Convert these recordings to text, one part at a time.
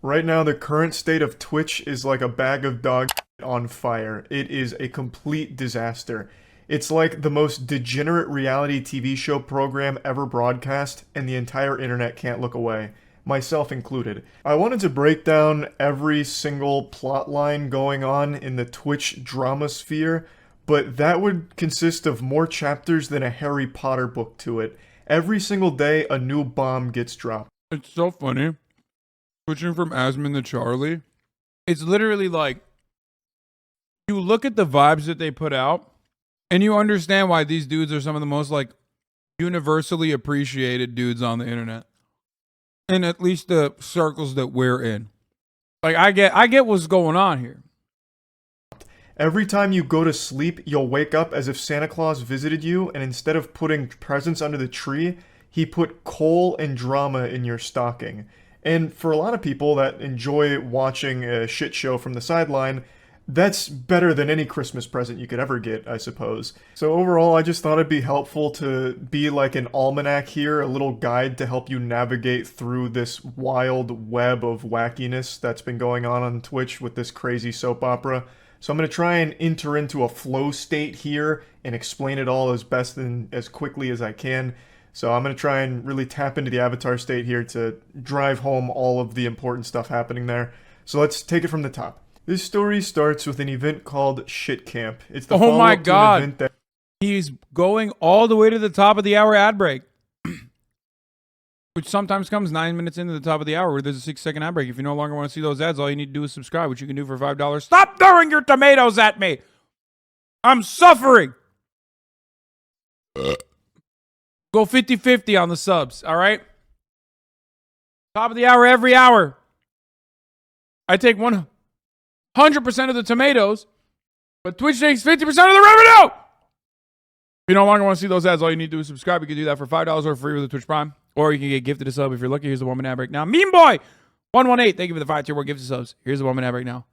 Right now, the current state of Twitch is like a bag of dog on fire. It is a complete disaster. It's like the most degenerate reality TV show program ever broadcast, and the entire internet can't look away, myself included. I wanted to break down every single plot line going on in the Twitch drama sphere, but that would consist of more chapters than a Harry Potter book to it. Every single day, a new bomb gets dropped. It's so funny. Switching from Asmon to Charlie. It's literally like, you look at the vibes that they put out, and you understand why these dudes are some of the most, like, universally appreciated dudes on the internet. In at least the circles that we're in. Like, I get what's going on here. Every time you go to sleep, you'll wake up as if Santa Claus visited you, and instead of putting presents under the tree, he put coal and drama in your stocking. And for a lot of people that enjoy watching a shit show from the sideline, that's better than any Christmas present you could ever get, I suppose. So overall, I just thought it'd be helpful to be like an almanac here, a little guide to help you navigate through this wild web of wackiness that's been going on Twitch with this crazy soap opera. So I'm going to try and enter into a flow state here and explain it all as best and as quickly as I can. So I'm going to try and really tap into the avatar state here to drive home all of the important stuff happening there. So let's take it from the top. This story starts with an event called Shit Camp. It's the Oh my follow-up to an God. event that He's going all the way to the top of the hour ad break. Which sometimes comes 9 minutes into the top of the hour where there's a 6-second ad break. If you no longer want to see those ads, all you need to do is subscribe, which you can do for $5. Stop throwing your tomatoes at me! I'm suffering! Go 50-50 on the subs, all right? Top of the hour every hour. I take 100% of the tomatoes, but Twitch takes 50% of the revenue! If you no longer want to see those ads, all you need to do is subscribe. You can do that for $5 or free with the Twitch Prime. Or you can get gifted a sub if you're lucky. Here's the 1 minute ad break now. Meme Boy 118, thank you for the 5 tier 1 gifted subs. Here's the 1 minute ad break now.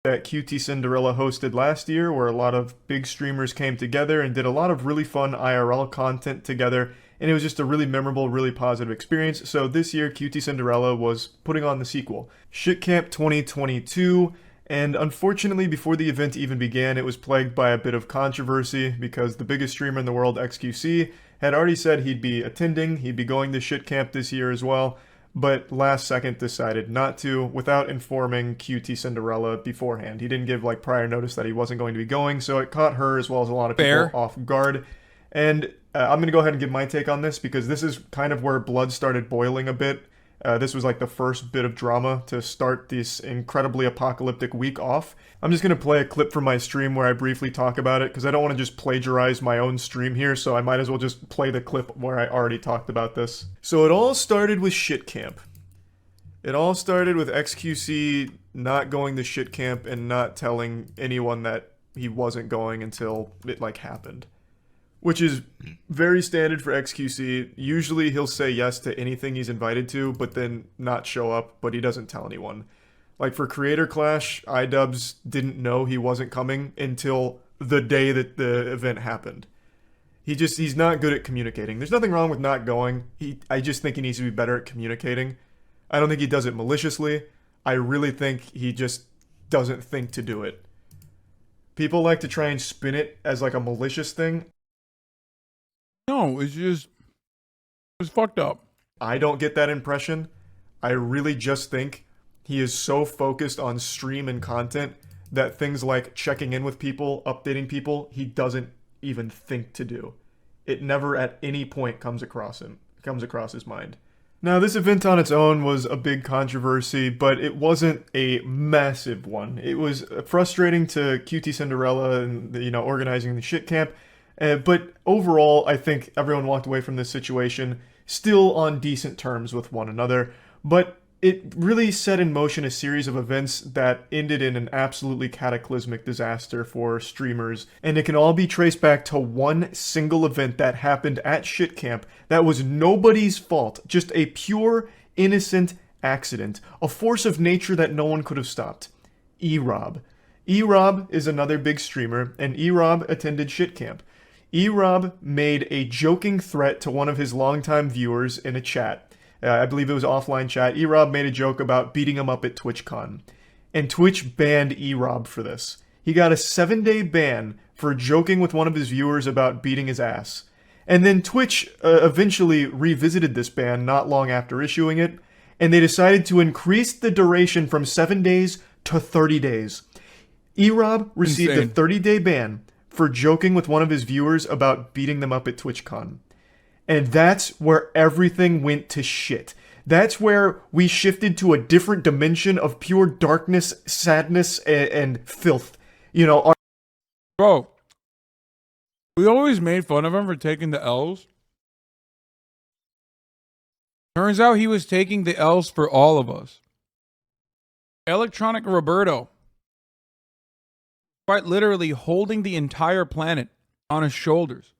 that QT Cinderella hosted last year, where a lot of big streamers came together and did a lot of really fun IRL content together, and it was just a really memorable, really positive experience. So this year, QT Cinderella was putting on the sequel, Shit Camp 2022, and unfortunately, before the event even began, it was plagued by a bit of controversy because the biggest streamer in the world, XQC, had already said he'd be attending, he'd be going to Shit Camp this year as well, but last second decided not to without informing QT Cinderella beforehand. He didn't give like prior notice that he wasn't going to be going, so it caught her as well as a lot of people off guard. And I'm going to go ahead and give my take on this because this is kind of where blood started boiling a bit. This was like the first bit of drama to start this incredibly apocalyptic week off. I'm just going to play a clip from my stream where I briefly talk about it because I don't want to just plagiarize my own stream here, so I might as well just play the clip where I already talked about this. So it all started with Shit Camp. It all started with XQC not going to Shit Camp and not telling anyone that he wasn't going until it like happened. Which is very standard for XQC. Usually he'll say yes to anything he's invited to, but then not show up, but he doesn't tell anyone. Like for Creator Clash, iDubbbz didn't know he wasn't coming until the day that the event happened. He's not good at communicating. There's nothing wrong with not going. I just think he needs to be better at communicating. I don't think he does it maliciously. I really think he just doesn't think to do it. People like to try and spin it as like a malicious thing. No, it's fucked up. I don't get that impression. I really just think he is so focused on stream and content that things like checking in with people, updating people, he doesn't even think to do. It never at any point comes across his mind. Now, this event on its own was a big controversy, but it wasn't a massive one. It was frustrating to QT Cinderella and, organizing the Shit Camp. But overall, I think everyone walked away from this situation still on decent terms with one another. But it really set in motion a series of events that ended in an absolutely cataclysmic disaster for streamers. And it can all be traced back to one single event that happened at Shit Camp that was nobody's fault. Just a pure, innocent accident. A force of nature that no one could have stopped. E-Rob. E-Rob is another big streamer, and E-Rob attended Shit Camp. E-Rob made a joking threat to one of his longtime viewers in a chat I believe it was offline chat. E-Rob made a joke about beating him up at TwitchCon. And Twitch banned E-Rob for this. He got a 7-day ban for joking with one of his viewers about beating his ass. And then Twitch eventually revisited this ban not long after issuing it, and they decided to increase the duration from 7 days to 30 days. E-Rob received a 30-day ban for joking with one of his viewers about beating them up at TwitchCon. And that's where everything went to shit. That's where we shifted to a different dimension of pure darkness, sadness, and filth. You know, Bro, we always made fun of him for taking the L's. Turns out he was taking the L's for all of us. Electronic Roberto, quite literally holding the entire planet on his shoulders.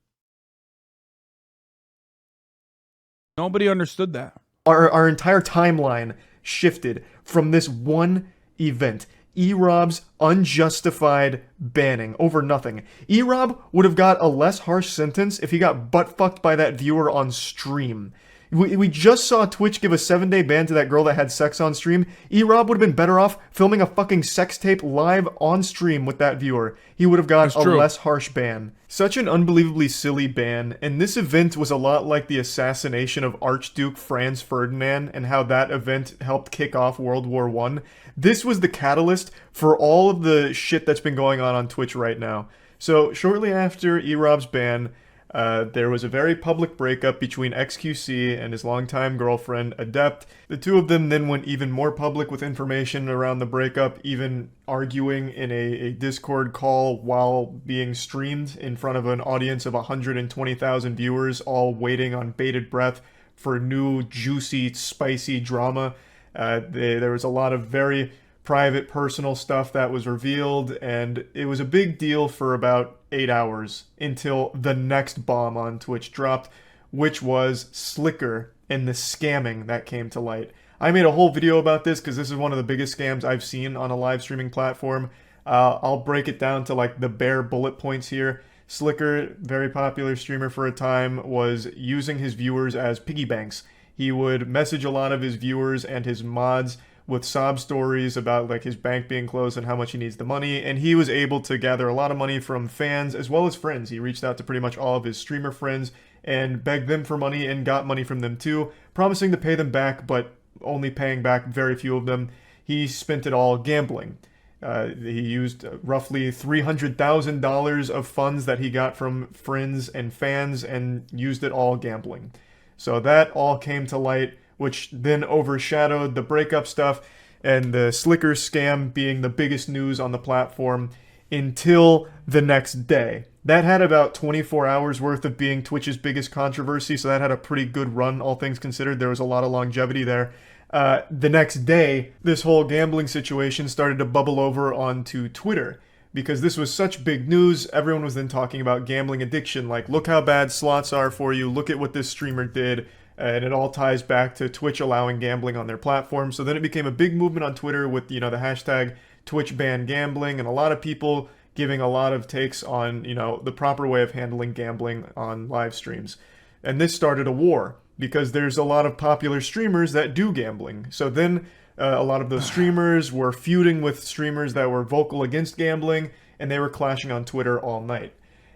Nobody understood that. Our entire timeline shifted from this one event. E-Rob's unjustified banning over nothing. E-Rob would have got a less harsh sentence if he got butt-fucked by that viewer on stream. We just saw Twitch give a 7-day ban to that girl that had sex on stream. E-Rob would have been better off filming a fucking sex tape live on stream with that viewer. He would have got a less harsh ban. Such an unbelievably silly ban, and this event was a lot like the assassination of Archduke Franz Ferdinand and how that event helped kick off World War I. This was the catalyst for all of the shit that's been going on Twitch right now. So shortly after E-Rob's ban, there was a very public breakup between XQC and his longtime girlfriend, Adept. The two of them then went even more public with information around the breakup, even arguing in a Discord call while being streamed in front of an audience of 120,000 viewers, all waiting on bated breath for new, juicy, spicy drama. There was a lot of very private, personal stuff that was revealed, and it was a big deal for about 8 hours until the next bomb on Twitch dropped, which was Slicker and the scamming that came to light. I made a whole video about this because this is one of the biggest scams I've seen on a live streaming platform. I'll break it down to like the bare bullet points here. Slicker, very popular streamer for a time, was using his viewers as piggy banks. He would message a lot of his viewers and his mods with sob stories about like his bank being closed and how much he needs the money, and he was able to gather a lot of money from fans as well as friends. He reached out to pretty much all of his streamer friends and begged them for money and got money from them too, promising to pay them back, but only paying back very few of them. He spent it all gambling. He used roughly $300,000 of funds that he got from friends and fans and used it all gambling. So that all came to light, which then overshadowed the breakup stuff and the Slicker scam being the biggest news on the platform until the next day. That had about 24 hours worth of being Twitch's biggest controversy, so that had a pretty good run, all things considered. There was a lot of longevity there. The next day, this whole gambling situation started to bubble over onto Twitter, because this was such big news. Everyone was then talking about gambling addiction, like, look how bad slots are for you, look at what this streamer did. And it all ties back to Twitch allowing gambling on their platform. So then it became a big movement on Twitter with, the hashtag Twitch ban gambling, and a lot of people giving a lot of takes on, the proper way of handling gambling on live streams. And this started a war because there's a lot of popular streamers that do gambling. So then a lot of those streamers were feuding with streamers that were vocal against gambling, and they were clashing on Twitter all night.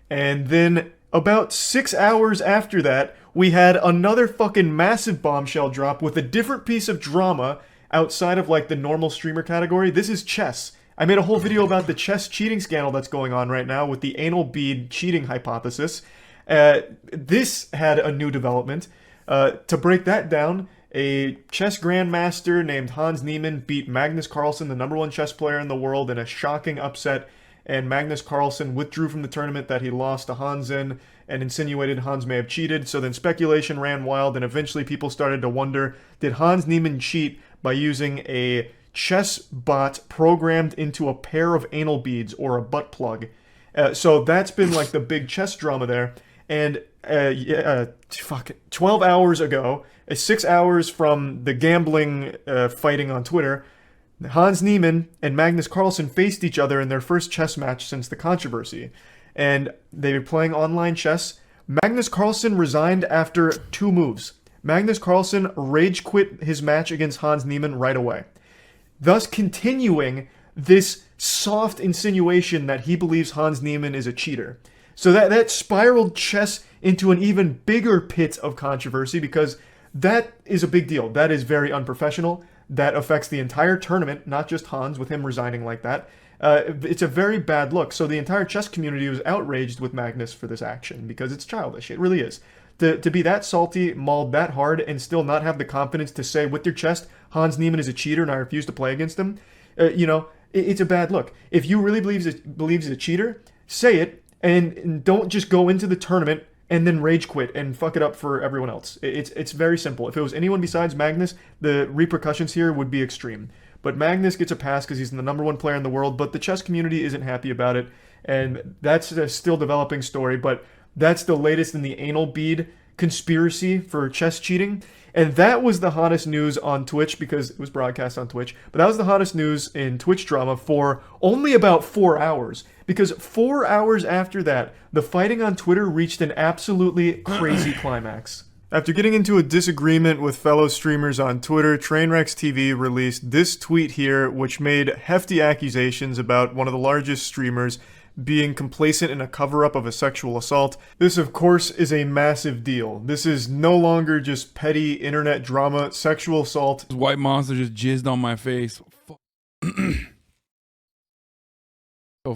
And then about 6 hours after that, we had another fucking massive bombshell drop with a different piece of drama outside of like the normal streamer category. This is chess. I made a whole video about the chess cheating scandal that's going on right now with the anal bead cheating hypothesis. This had a new development. To break that down, a chess grandmaster named Hans Niemann beat Magnus Carlsen, the #1 chess player in the world, in a shocking upset, and Magnus Carlsen withdrew from the tournament that he lost to Hans in and insinuated Hans may have cheated. So then speculation ran wild, and eventually people started to wonder, did Hans Niemann cheat by using a chess bot programmed into a pair of anal beads or a butt plug? So that's been like the big chess drama there. And 12 hours ago, 6 hours from the gambling fighting on Twitter, Hans Niemann and Magnus Carlsen faced each other in their first chess match since the controversy. And they were playing online chess. Magnus Carlsen resigned after 2 moves. Magnus Carlsen rage quit his match against Hans Niemann right away, thus continuing this soft insinuation that he believes Hans Niemann is a cheater. So that spiraled chess into an even bigger pit of controversy, because that is a big deal. That is very unprofessional. That affects the entire tournament, not just Hans, with him resigning like that. It's a very bad look. So the entire chess community was outraged with Magnus for this action, because it's childish. It really is. To be that salty, mauled that hard, and still not have the confidence to say with your chest, Hans Niemann is a cheater and I refuse to play against him, it's a bad look. If you really believes he's a cheater, say it, and don't just go into the tournament and then rage quit and fuck it up for everyone else. It's very simple. If it was anyone besides Magnus, the repercussions here would be extreme. But Magnus gets a pass because he's the #1 player in the world, but the chess community isn't happy about it, and that's a still developing story, but that's the latest in the anal bead conspiracy for chess cheating. And that was the hottest news on Twitch, because it was broadcast on Twitch. But that was the hottest news in Twitch drama for only about 4 hours. Because 4 hours after that, the fighting on Twitter reached an absolutely crazy climax. After getting into a disagreement with fellow streamers on Twitter, Trainwrecks TV released this tweet here, which made hefty accusations about one of the largest streamers being complacent in a cover-up of a sexual assault. This, of course, is a massive deal. This is no longer just petty internet drama. Sexual assault. This white monster just jizzed on my face. The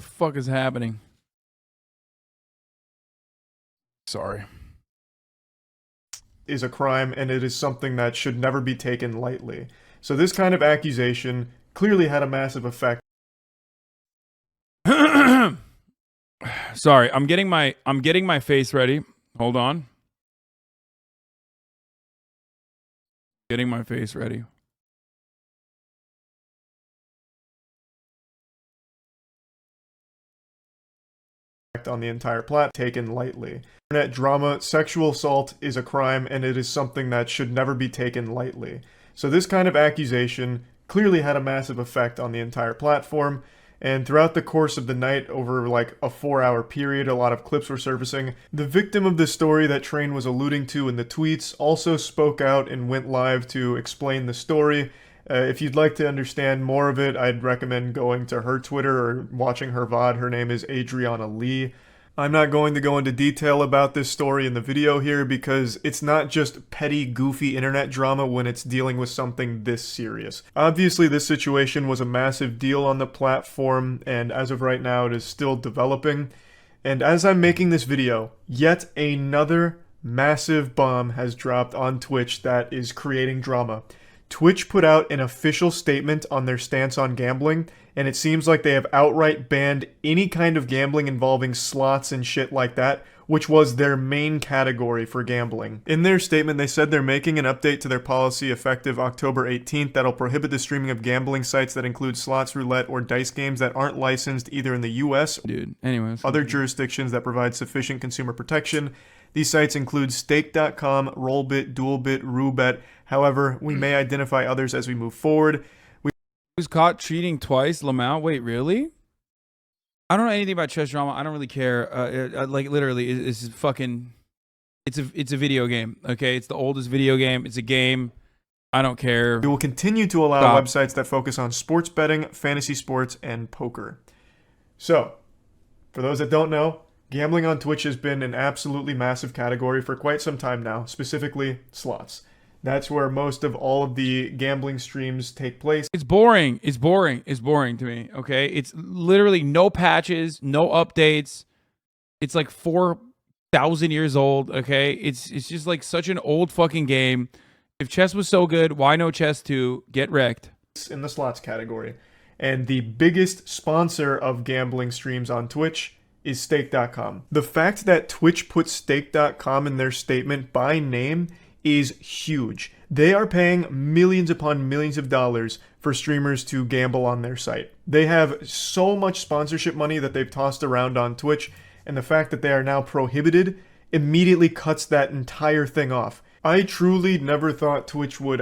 fuck is happening? Sorry. Is a crime, and it is something that should never be taken lightly. So this kind of accusation clearly had a massive effect. Sorry, I'm getting my face ready. Hold on. Getting my face ready. On the entire plot, taken lightly. Internet drama, sexual assault is a crime, and it is something that should never be taken lightly. So this kind of accusation clearly had a massive effect on the entire platform. And throughout the course of the night, over like a 4-hour period, a lot of clips were surfacing. The victim of the story that Train was alluding to in the tweets also spoke out and went live to explain the story. If you'd like to understand more of it, I'd recommend going to her Twitter or watching her VOD. Her name is Adriana Lee. I'm not going to go into detail about this story in the video here, because it's not just petty, goofy internet drama when it's dealing with something this serious. Obviously, this situation was a massive deal on the platform, and as of right now, it is still developing. And as I'm making this video, yet another massive bomb has dropped on Twitch that is creating drama. Twitch put out an official statement on their stance on gambling, and it seems like they have outright banned any kind of gambling involving slots and shit like that, which was their main category for gambling. In their statement, they said they're making an update to their policy effective October 18th that'll prohibit the streaming of gambling sites that include slots, roulette, or dice games that aren't licensed either in the US or other jurisdictions that provide sufficient consumer protection. These sites include stake.com, Rollbit, Duelbit, Roobet. However, we may identify others as we move forward. Was caught cheating twice, Lamau. Wait, really? I don't know anything about chess drama. I don't really care. Like literally, it's fucking. It's a video game. Okay, it's the oldest video game. It's a game. I don't care. We will continue to allow websites that focus on sports betting, fantasy sports, and poker. So, for those that don't know, gambling on Twitch has been an absolutely massive category for quite some time now, specifically slots. That's where most of all of the gambling streams take place. It's boring. It's boring. It's boring to me, okay? It's literally no patches, no updates. It's like 4,000 years old, okay? It's just like such an old fucking game. If chess was so good, why no chess 2? Get wrecked. In the slots category. And the biggest sponsor of gambling streams on Twitch is stake.com. The fact that Twitch put stake.com in their statement by name is huge. They are paying millions upon millions of dollars for streamers to gamble on their site. They have so much sponsorship money that they've tossed around on Twitch, and the fact that they are now prohibited immediately cuts that entire thing off. I truly never thought Twitch would